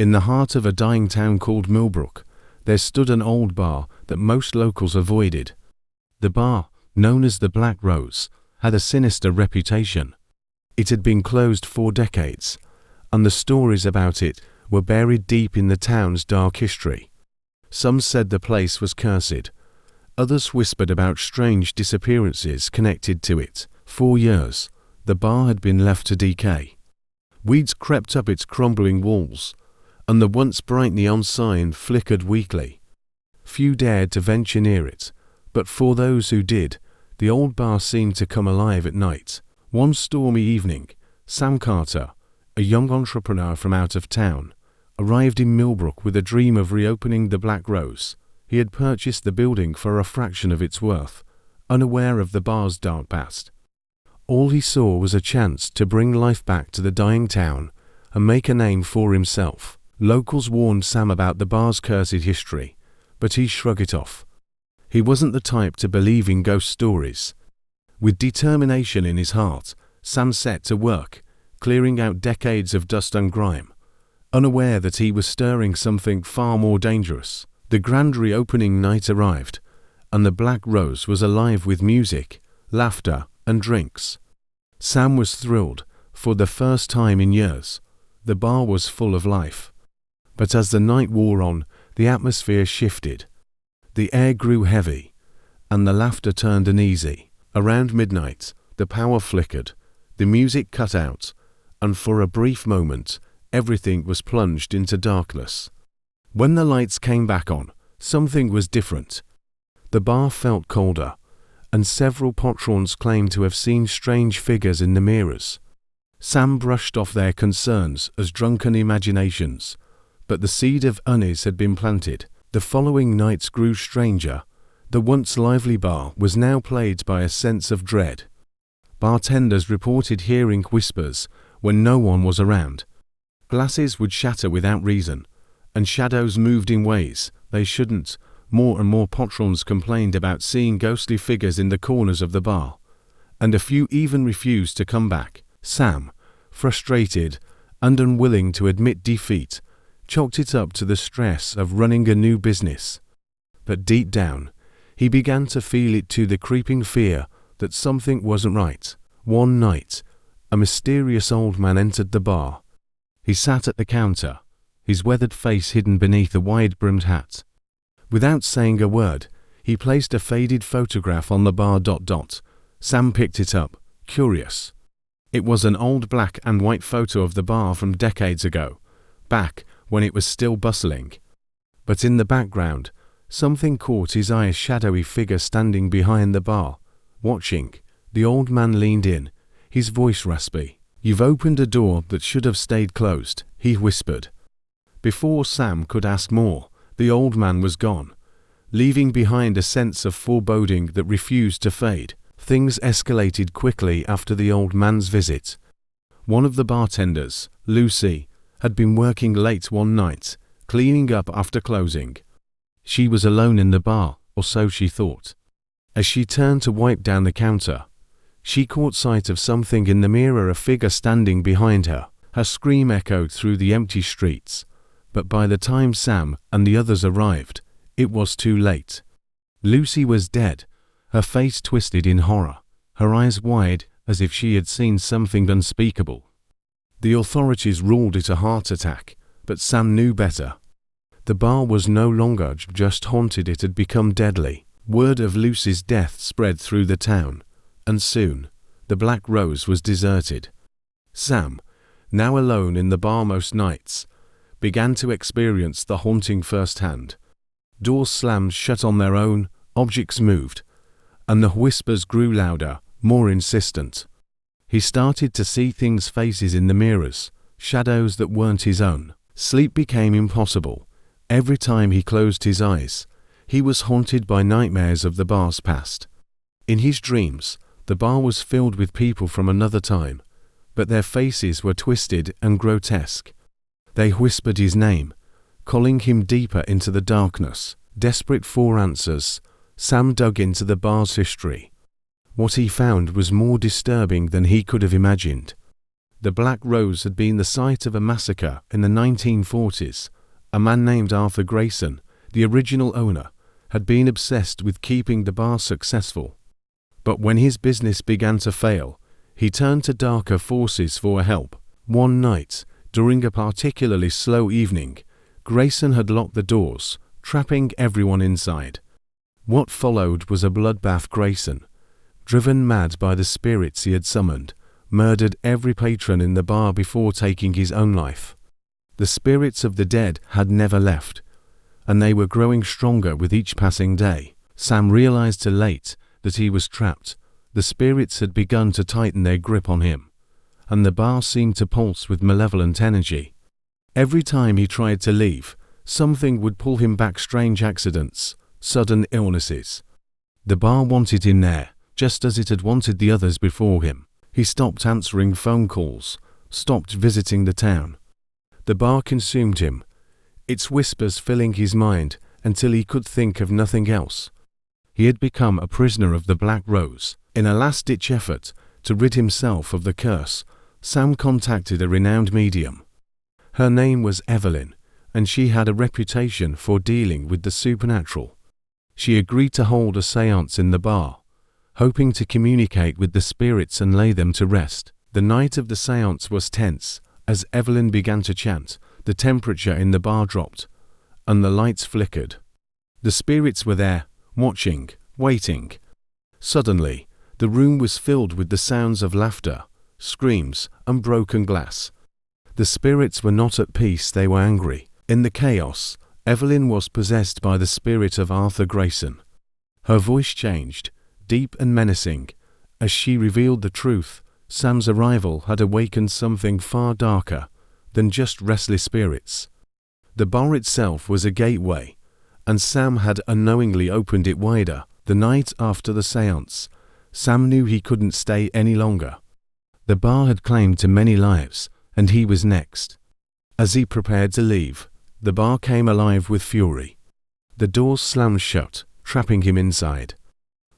In the heart of a dying town called Millbrook, there stood an old bar that most locals avoided. The bar, known as the Black Rose, had a sinister reputation. It had been closed for decades, and the stories about it were buried deep in the town's dark history. Some said the place was cursed. Others whispered about strange disappearances connected to it. For years, the bar had been left to decay. Weeds crept up its crumbling walls, and the once bright neon sign flickered weakly. Few dared to venture near it, but for those who did, the old bar seemed to come alive at night. One stormy evening, Sam Carter, a young entrepreneur from out of town, arrived in Millbrook with a dream of reopening the Black Rose. He had purchased the building for a fraction of its worth, unaware of the bar's dark past. All he saw was a chance to bring life back to the dying town and make a name for himself. Locals warned Sam about the bar's cursed history, but he shrugged it off. He wasn't the type to believe in ghost stories. With determination in his heart, Sam set to work, clearing out decades of dust and grime, unaware that he was stirring something far more dangerous. The grand reopening night arrived, and the Black Rose was alive with music, laughter, and drinks. Sam was thrilled. For the first time in years, the bar was full of life. But as the night wore on, the atmosphere shifted. The air grew heavy, and the laughter turned uneasy. Around midnight, the power flickered, the music cut out, and for a brief moment, everything was plunged into darkness. When the lights came back on, something was different. The bar felt colder, and several patrons claimed to have seen strange figures in the mirrors. Sam brushed off their concerns as drunken imaginations, but the seed of unease had been planted. The following nights grew stranger. The once lively bar was now plagued by a sense of dread. Bartenders reported hearing whispers when no one was around. Glasses would shatter without reason, and shadows moved in ways they shouldn't. More and more patrons complained about seeing ghostly figures in the corners of the bar, and a few even refused to come back. Sam, frustrated and unwilling to admit defeat, chalked it up to the stress of running a new business. But deep down, he began to feel it too, the creeping fear that something wasn't right. One night, a mysterious old man entered the bar. He sat at the counter, his weathered face hidden beneath a wide-brimmed hat. Without saying a word, he placed a faded photograph on the bar. Sam picked it up, curious. It was an old black and white photo of the bar from decades ago, back when it was still bustling. But in the background, something caught his eye, a shadowy figure standing behind the bar, watching. The old man leaned in, his voice raspy. "You've opened a door that should have stayed closed," he whispered. Before Sam could ask more, the old man was gone, leaving behind a sense of foreboding that refused to fade. Things escalated quickly after the old man's visit. One of the bartenders, Lucy, had been working late one night, cleaning up after closing. She was alone in the bar, or so she thought. As she turned to wipe down the counter, she caught sight of something in the mirror, a figure standing behind her. Her scream echoed through the empty streets, but by the time Sam and the others arrived, it was too late. Lucy was dead, her face twisted in horror, her eyes wide as if she had seen something unspeakable. The authorities ruled it a heart attack, but Sam knew better. The bar was no longer just haunted, it had become deadly. Word of Lucy's death spread through the town, and soon, the Black Rose was deserted. Sam, now alone in the bar most nights, began to experience the haunting firsthand. Doors slammed shut on their own, objects moved, and the whispers grew louder, more insistent. He started to see things, faces in the mirrors, shadows that weren't his own. Sleep became impossible. Every time he closed his eyes, he was haunted by nightmares of the bar's past. In his dreams, the bar was filled with people from another time, but their faces were twisted and grotesque. They whispered his name, calling him deeper into the darkness. Desperate for answers, Sam dug into the bar's history. What he found was more disturbing than he could have imagined. The Black Rose had been the site of a massacre in the 1940s. A man named Arthur Grayson, the original owner, had been obsessed with keeping the bar successful. But when his business began to fail, he turned to darker forces for help. One night, during a particularly slow evening, Grayson had locked the doors, trapping everyone inside. What followed was a bloodbath. Grayson, driven mad by the spirits he had summoned, murdered every patron in the bar before taking his own life. The spirits of the dead had never left, and they were growing stronger with each passing day. Sam realized too late that he was trapped. The spirits had begun to tighten their grip on him, and the bar seemed to pulse with malevolent energy. Every time he tried to leave, something would pull him back. Strange accidents, sudden illnesses. The bar wanted him there, just as it had wanted the others before him. He stopped answering phone calls, stopped visiting the town. The bar consumed him, its whispers filling his mind until he could think of nothing else. He had become a prisoner of the Black Rose. In a last-ditch effort to rid himself of the curse, Sam contacted a renowned medium. Her name was Evelyn, and she had a reputation for dealing with the supernatural. She agreed to hold a séance in the bar, hoping to communicate with the spirits and lay them to rest. The night of the séance was tense. As Evelyn began to chant, the temperature in the bar dropped, and the lights flickered. The spirits were there, watching, waiting. Suddenly, the room was filled with the sounds of laughter, screams, and broken glass. The spirits were not at peace, they were angry. In the chaos, Evelyn was possessed by the spirit of Arthur Grayson. Her voice changed, deep and menacing, as she revealed the truth. Sam's arrival had awakened something far darker than just restless spirits. The bar itself was a gateway, and Sam had unknowingly opened it wider. The night after the séance, Sam knew he couldn't stay any longer. The bar had claimed too many lives, and he was next. As he prepared to leave, the bar came alive with fury. The doors slammed shut, trapping him inside.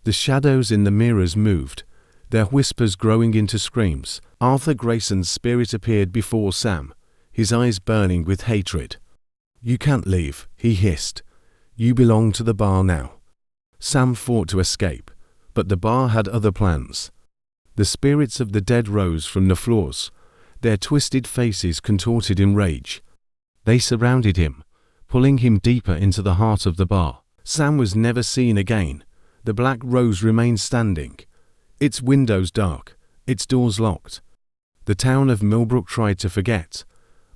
The shadows in the mirrors moved, their whispers growing into screams. Arthur Grayson's spirit appeared before Sam, his eyes burning with hatred. "You can't leave," he hissed. "You belong to the bar now." Sam fought to escape, but the bar had other plans. The spirits of the dead rose from the floors, their twisted faces contorted in rage. They surrounded him, pulling him deeper into the heart of the bar. Sam was never seen again. The Black Rose remained standing, its windows dark, its doors locked. The town of Millbrook tried to forget,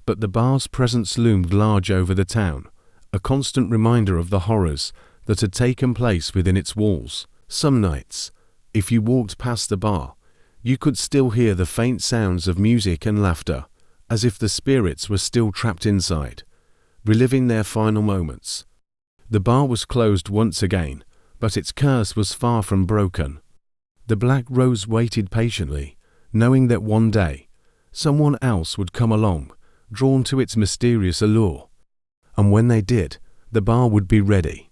but the bar's presence loomed large over the town, a constant reminder of the horrors that had taken place within its walls. Some nights, if you walked past the bar, you could still hear the faint sounds of music and laughter, as if the spirits were still trapped inside, reliving their final moments. The bar was closed once again, but its curse was far from broken. The Black Rose waited patiently, knowing that one day, someone else would come along, drawn to its mysterious allure. And when they did, the bar would be ready.